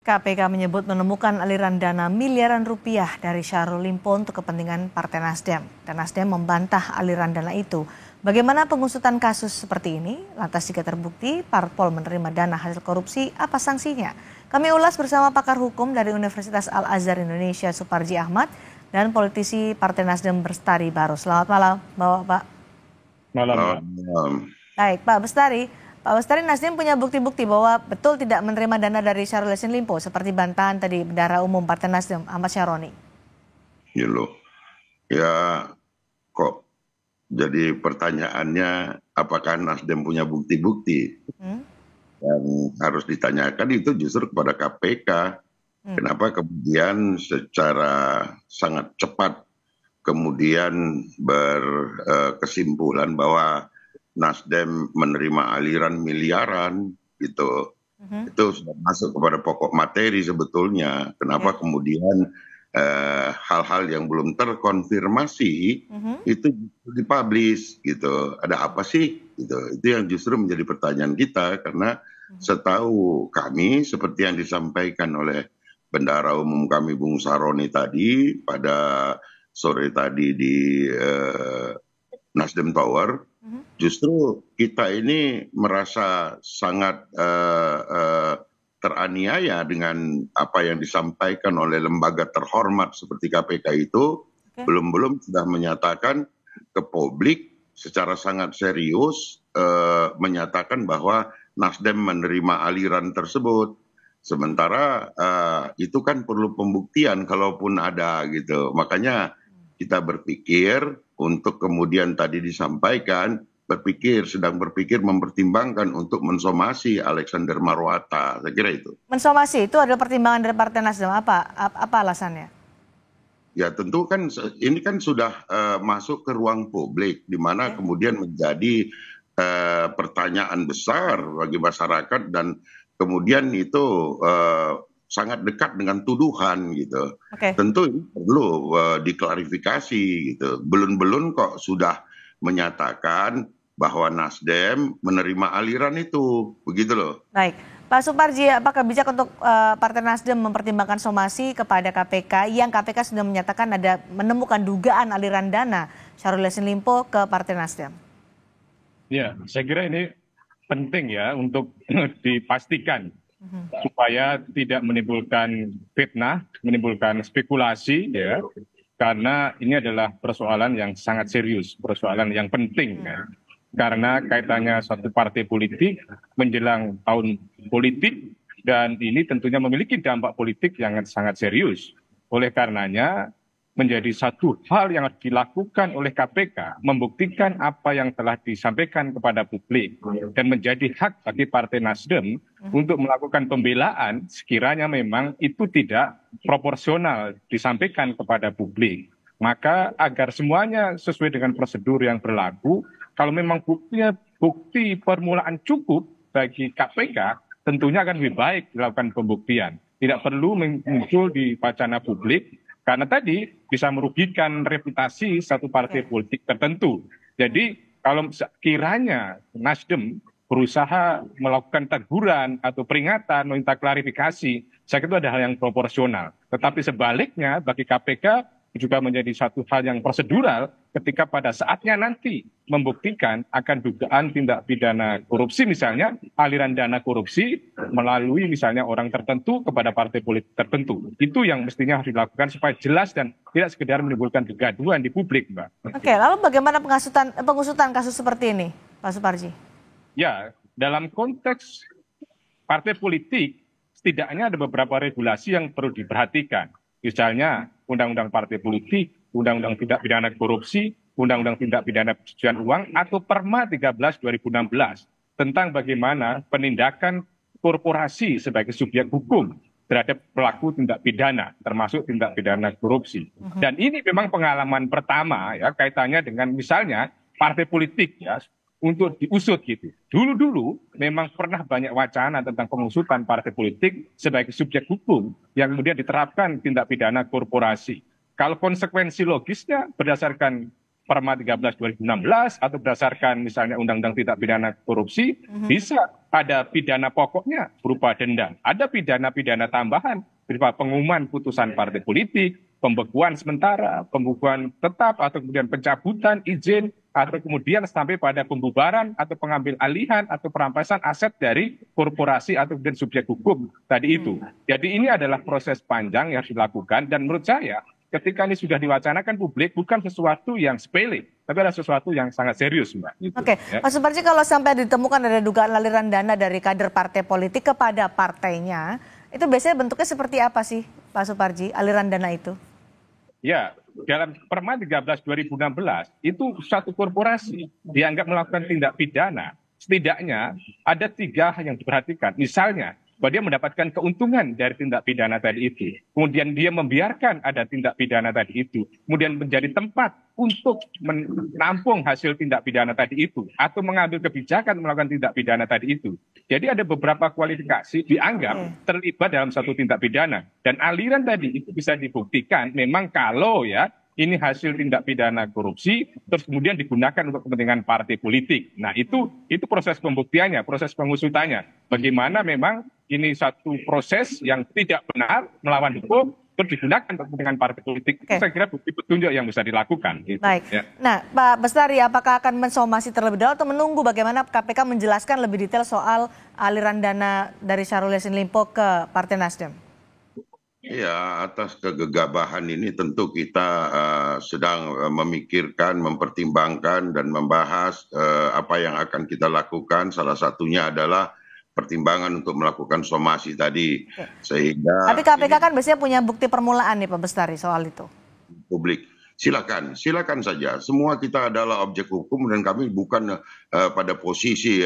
KPK menyebut menemukan aliran dana miliaran rupiah dari Syahrul Limpo untuk kepentingan Partai Nasdem. Dan Nasdem membantah aliran dana itu. Bagaimana pengusutan kasus seperti ini? Lantas jika terbukti parpol menerima dana hasil korupsi, apa sanksinya? Kami ulas bersama pakar hukum dari Universitas Al-Azhar Indonesia, Suparji Ahmad, dan politisi Partai Nasdem Bestari Barus. Selamat malam, Bapak. Malam. Baik, Pak Bestari. Pak Bestari, Nasdem punya bukti-bukti bahwa betul tidak menerima dana dari Syahrul Yassin Limpo seperti bantahan tadi Bendahara Umum Partai Nasdem Ahmad Syaroni. Ya loh, ya kok jadi pertanyaannya apakah Nasdem punya bukti-bukti? Yang harus ditanyakan itu justru kepada KPK. Kenapa kemudian secara sangat cepat kemudian berkesimpulan bahwa Nasdem menerima aliran miliaran gitu. Itu sudah masuk kepada pokok materi sebetulnya. Kenapa kemudian hal-hal yang belum terkonfirmasi itu dipublish gitu. Ada apa sih? Gitu. Itu yang justru menjadi pertanyaan kita karena setahu kami seperti yang disampaikan oleh Bendahara Umum kami Bung Saroni tadi pada sore tadi di Nasdem Tower, justru kita ini merasa sangat teraniaya dengan apa yang disampaikan oleh lembaga terhormat seperti KPK itu. Belum sudah menyatakan ke publik secara sangat serius menyatakan bahwa Nasdem menerima aliran tersebut. Sementara itu kan perlu pembuktian kalaupun ada gitu. Makanya kita berpikir untuk kemudian tadi disampaikan sedang berpikir mempertimbangkan untuk mensomasi Alexander Marwata. Saya kira itu. Mensomasi itu adalah pertimbangan dari Partai Nasdem. Apa alasannya? Ya tentu kan ini kan sudah masuk ke ruang publik di mana kemudian menjadi pertanyaan besar bagi masyarakat dan kemudian itu sangat dekat dengan tuduhan gitu. Tentu ini perlu diklarifikasi gitu. Belum kok sudah menyatakan bahwa Nasdem menerima aliran itu, begitu loh. Baik, Pak Suparji, apakah bijak untuk Partai Nasdem mempertimbangkan somasi kepada KPK yang KPK sudah menyatakan ada menemukan dugaan aliran dana Syahrul Yassin Limpo ke Partai Nasdem? Ya, saya kira ini penting ya untuk dipastikan supaya tidak menimbulkan fitnah, menimbulkan spekulasi ya, karena ini adalah persoalan yang sangat serius, persoalan yang penting ya. Karena kaitannya suatu partai politik menjelang tahun politik dan ini tentunya memiliki dampak politik yang sangat serius. Oleh karenanya menjadi satu hal yang harus dilakukan oleh KPK, membuktikan apa yang telah disampaikan kepada publik dan menjadi hak bagi Partai Nasdem untuk melakukan pembelaan sekiranya memang itu tidak proporsional disampaikan kepada publik. Maka agar semuanya sesuai dengan prosedur yang berlaku, kalau memang bukti permulaan cukup bagi KPK, tentunya akan lebih baik dilakukan pembuktian. Tidak perlu muncul di wacana publik, karena tadi bisa merugikan reputasi satu partai politik tertentu. Jadi kalau kiranya Nasdem berusaha melakukan teguran atau peringatan, minta klarifikasi, saya kira itu ada hal yang proporsional. Tetapi sebaliknya bagi KPK juga menjadi satu hal yang prosedural ketika pada saatnya nanti membuktikan akan dugaan tindak pidana korupsi, misalnya aliran dana korupsi melalui misalnya orang tertentu kepada partai politik tertentu. Itu yang mestinya harus dilakukan supaya jelas dan tidak sekedar menimbulkan kegaduhan di publik, Mbak. Oke, lalu bagaimana pengusutan kasus seperti ini, Pak Suparji? Ya, dalam konteks partai politik setidaknya ada beberapa regulasi yang perlu diperhatikan. Misalnya Undang-Undang Partai Politik, Undang-Undang Tindak Pidana Korupsi, Undang-Undang Tindak Pidana Pencucian Uang, atau Perma 13/2016 tentang bagaimana penindakan korporasi sebagai subjek hukum terhadap pelaku tindak pidana, termasuk tindak pidana korupsi. Dan ini memang pengalaman pertama ya kaitannya dengan misalnya partai politik ya untuk diusut gitu. Dulu memang pernah banyak wacana tentang pengusutan partai politik sebagai subjek hukum yang kemudian diterapkan tindak pidana korporasi. Kalau konsekuensi logisnya berdasarkan Perma 13 2016 atau berdasarkan misalnya Undang-Undang Tindak Pidana Korupsi, bisa ada pidana pokoknya berupa denda. Ada pidana-pidana tambahan berupa pengumuman putusan partai politik, pembekuan sementara, pembekuan tetap, atau kemudian pencabutan izin, atau kemudian sampai pada pembubaran atau pengambil alihan atau perampasan aset dari korporasi atau kemudian subjek hukum tadi itu. Jadi ini adalah proses panjang yang harus dilakukan, dan menurut saya ketika ini sudah diwacanakan publik, bukan sesuatu yang sepele, tapi adalah sesuatu yang sangat serius, Mbak. Gitu, Oke, ya. Pak Suparji, kalau sampai ditemukan ada dugaan aliran dana dari kader partai politik kepada partainya, itu biasanya bentuknya seperti apa sih, Pak Suparji, aliran dana itu? Ya, dalam Perma 13 2016 itu satu korporasi dianggap melakukan tindak pidana. Setidaknya ada 3 hal yang diperhatikan. Misalnya, bahwa dia mendapatkan keuntungan dari tindak pidana tadi itu. Kemudian dia membiarkan ada tindak pidana tadi itu. Kemudian menjadi tempat untuk menampung hasil tindak pidana tadi itu. Atau mengambil kebijakan melakukan tindak pidana tadi itu. Jadi ada beberapa kualifikasi dianggap terlibat dalam satu tindak pidana. Dan aliran tadi itu bisa dibuktikan memang kalau ya ini hasil tindak pidana korupsi, terus kemudian digunakan untuk kepentingan partai politik. Nah itu proses pembuktiannya, proses pengusutannya. Bagaimana memang ini satu proses yang tidak benar, melawan hukum, terus digunakan untuk kepentingan partai politik. Itu saya kira bukti petunjuk yang bisa dilakukan. Gitu. Baik. Ya. Nah, Pak Bestari, apakah akan mensomasi terlebih dahulu atau menunggu bagaimana KPK menjelaskan lebih detail soal aliran dana dari Syahrul Yassin Limpo ke Partai Nasdem? Ya, atas kegegabahan ini tentu kita sedang memikirkan, mempertimbangkan, dan membahas apa yang akan kita lakukan. Salah satunya adalah pertimbangan untuk melakukan somasi tadi. Sehingga tapi KPK kan biasanya punya bukti permulaan nih Pak Bestari soal itu. Publik, silakan saja. Semua kita adalah objek hukum dan kami bukan pada posisi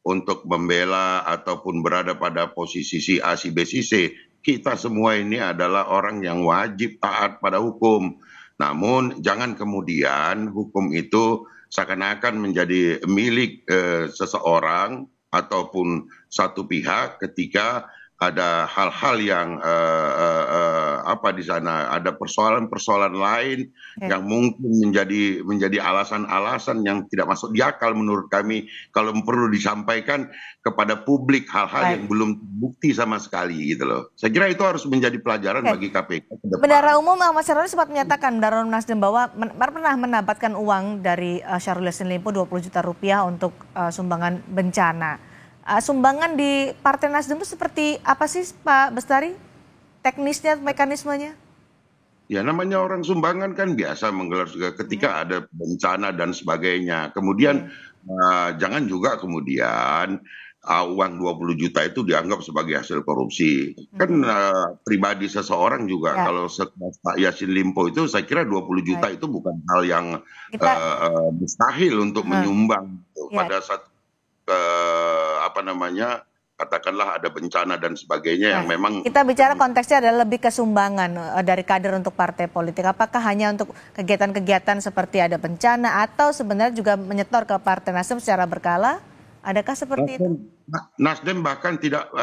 untuk membela ataupun berada pada posisi si A, si B, si C. Kita semua ini adalah orang yang wajib taat pada hukum. Namun jangan kemudian hukum itu seakan-akan menjadi milik seseorang ataupun satu pihak ketika ada hal-hal yang di sana, ada persoalan-persoalan lain yang mungkin menjadi alasan-alasan yang tidak masuk di akal menurut kami kalau perlu disampaikan kepada publik hal-hal yang belum bukti sama sekali gitu loh. Saya kira itu harus menjadi pelajaran bagi KPK ke depan. Bendahara Umum Ahmad Syaroni sempat menyatakan Bendahara Umum Nasdem bahwa pernah mendapatkan uang dari Syahrul Yassin Limpo 20 juta rupiah untuk sumbangan bencana. Sumbangan di Partai Nasdem itu seperti apa sih Pak Bestari? Teknisnya, mekanismenya? Ya namanya orang sumbangan kan biasa menggelar juga ketika ada bencana dan sebagainya. Kemudian jangan juga kemudian uang 20 juta itu dianggap sebagai hasil korupsi. Kan pribadi seseorang juga kalau Pak Yassin Limpo itu saya kira 20 juta itu bukan hal yang mustahil untuk menyumbang pada satu katakanlah ada bencana dan sebagainya yang memang kita bicara konteksnya adalah lebih ke sumbangan dari kader untuk partai politik. Apakah hanya untuk kegiatan-kegiatan seperti ada bencana atau sebenarnya juga menyetor ke Partai Nasdem secara berkala? Adakah seperti itu? Nasdem bahkan tidak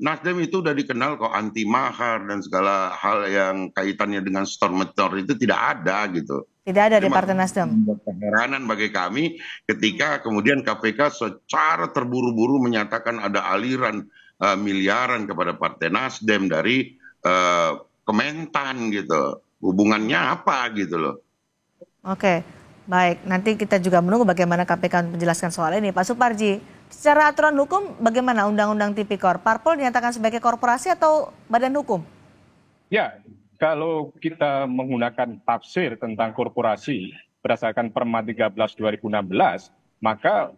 Nasdem itu udah dikenal kok anti mahar dan segala hal yang kaitannya dengan store-mentor itu tidak ada gitu. Tidak ada di Partai Nasdem. Keheranan bagi kami ketika kemudian KPK secara terburu-buru menyatakan ada aliran miliaran kepada Partai Nasdem dari Kementan gitu. Hubungannya apa gitu loh. Oke, baik. Nanti kita juga menunggu bagaimana KPK menjelaskan soal ini. Pak Suparji, secara aturan hukum bagaimana Undang-Undang Tipikor? Parpol dinyatakan sebagai korporasi atau badan hukum? Ya. Kalau kita menggunakan tafsir tentang korporasi berdasarkan Perma 13 2016, maka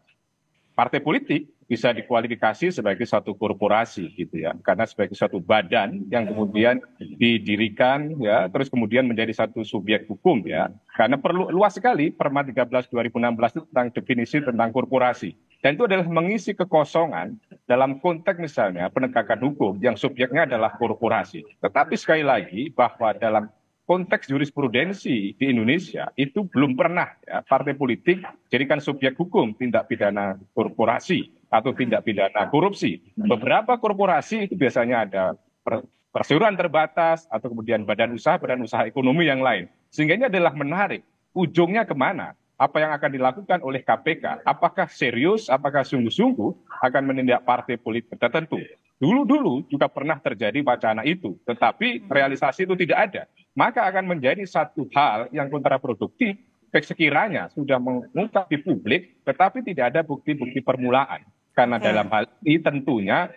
partai politik bisa dikualifikasi sebagai suatu korporasi gitu ya. Karena sebagai suatu badan yang kemudian didirikan ya, terus kemudian menjadi satu subjek hukum ya. Karena perlu luas sekali Perma 13 2016 itu tentang definisi tentang korporasi. Dan itu adalah mengisi kekosongan dalam konteks misalnya penegakan hukum yang subjeknya adalah korporasi. Tetapi sekali lagi bahwa dalam konteks jurisprudensi di Indonesia itu belum pernah ya, partai politik jadikan subjek hukum tindak pidana korporasi atau tindak pidana korupsi. Beberapa korporasi itu biasanya ada perseroan terbatas atau kemudian badan usaha ekonomi yang lain. Sehingga ini adalah menarik ujungnya kemana? Apa yang akan dilakukan oleh KPK? Apakah serius, apakah sungguh-sungguh akan menindak partai politik tertentu? Dulu-dulu juga pernah terjadi wacana itu, tetapi realisasi itu tidak ada. Maka akan menjadi satu hal yang kontraproduktif sekiranya sudah mengungkap di publik, tetapi tidak ada bukti-bukti permulaan. Karena dalam hal ini tentunya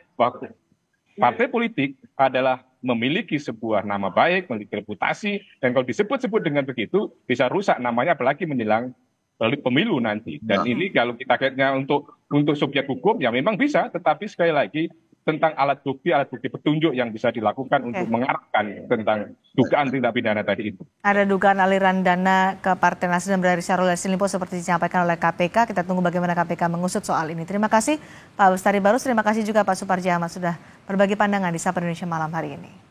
partai politik adalah memiliki sebuah nama baik, memiliki reputasi, dan kalau disebut-sebut dengan begitu bisa rusak namanya, apalagi menjelang pemilu nanti. Dan ini kalau kita kaitnya untuk subjek hukum ya memang bisa, tetapi sekali lagi tentang alat bukti petunjuk yang bisa dilakukan untuk mengarahkan tentang dugaan tindak pidana tadi itu. Ada dugaan aliran dana ke Partai Nasdem dari Syahrul Yassin Limpo seperti disampaikan oleh KPK. Kita tunggu bagaimana KPK mengusut soal ini. Terima kasih Pak Bestari Barus, terima kasih juga Pak Suparji Ahmad sudah berbagi pandangan di Sapa Indonesia Malam hari ini.